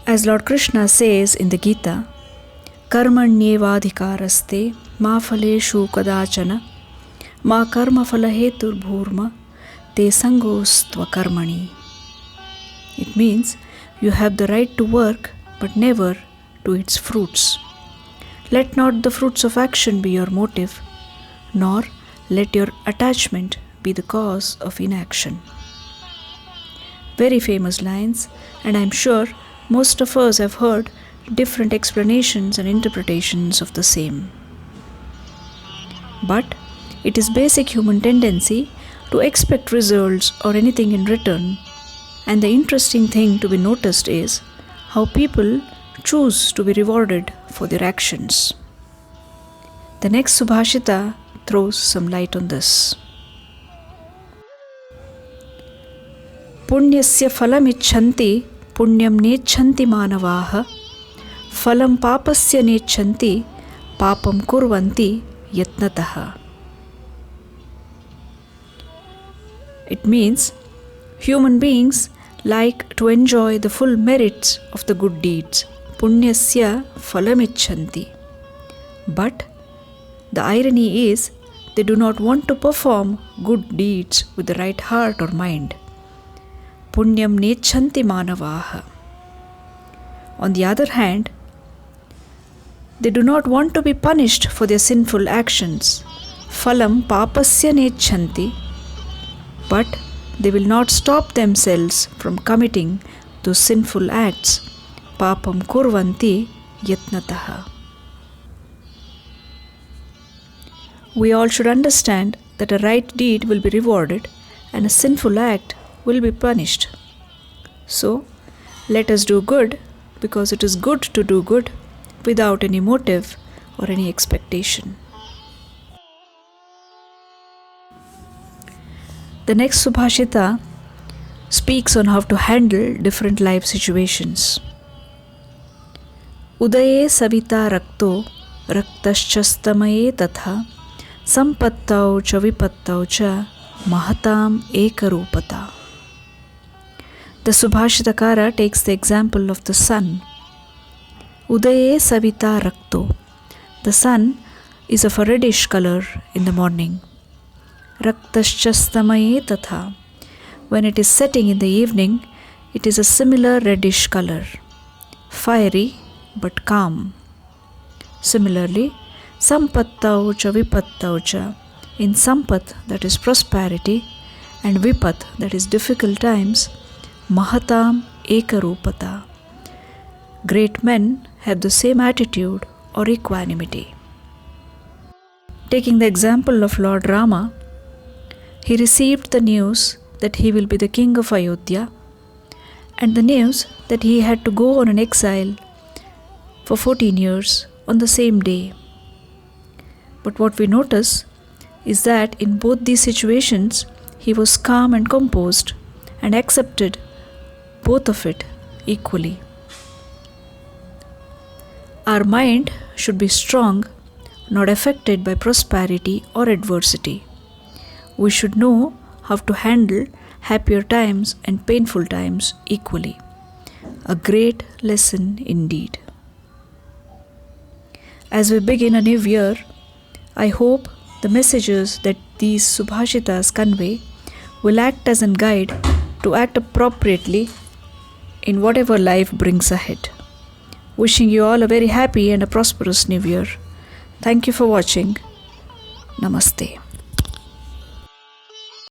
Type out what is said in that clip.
As Lord Krishna says in the Gita, Karmanyevadhikaraste ma phaleshu kadachana ma karma phalahetur bhurma te sangostva karmani. It means you have the right to work but never to its fruits. Let not the fruits of action be your motive, nor let your attachment be the cause of inaction. Very famous lines, and I am sure most of us have heard different explanations and interpretations of the same. But it is basic human tendency to expect results or anything in return, and the interesting thing to be noticed is how people choose to be rewarded for their actions. The next Subhashita throws some light on this. Punyasya phalam icchanti punyam nechanti manavaha phalam papasya nechanti papam kurvanti yatnataha. It means human beings like to enjoy the full merits of the good deeds. Punyasya phalam icchanti. But the irony is they do not want to perform good deeds with the right heart or mind. Punyam nechanti manavaha. On the other hand, they do not want to be punished for their sinful actions. Phalam papasya nechanti. But they will not stop themselves from committing those sinful acts. Papam kurvanti yatnataha. We all should understand that a right deed will be rewarded and a sinful act will be punished. So, let us do good because it is good to do good without any motive or any expectation. The next Subhashita speaks on how to handle different life situations. Udaye savita rakto raktaschastamaye tatha sampattau cha vipattau cha mahatam ekarupata. The Subhashitakara takes the example of the sun. Udaye savita rakto. The sun is of a reddish color in the morning. Raktaschastamaye tatha. When it is setting in the evening, it is a similar reddish color, fiery but calm. Similarly, sampattau cha vipattau cha. In sampat, that is prosperity, and vipat, that is difficult times, mahatam ekarupata. Great men have the same attitude or equanimity. Taking the example of Lord Rama, he received the news that he will be the king of Ayodhya and the news that he had to go on an exile for 14 years on the same day. But what we notice is that in both these situations, he was calm and composed and accepted both of it equally. Our mind should be strong, not affected by prosperity or adversity. We should know how to handle happier times and painful times equally. A great lesson indeed. As we begin a new year, I hope the messages that these Subhashitas convey will act as a guide to act appropriately in whatever life brings ahead. Wishing you all a very happy and a prosperous new year. Thank you for watching. Namaste.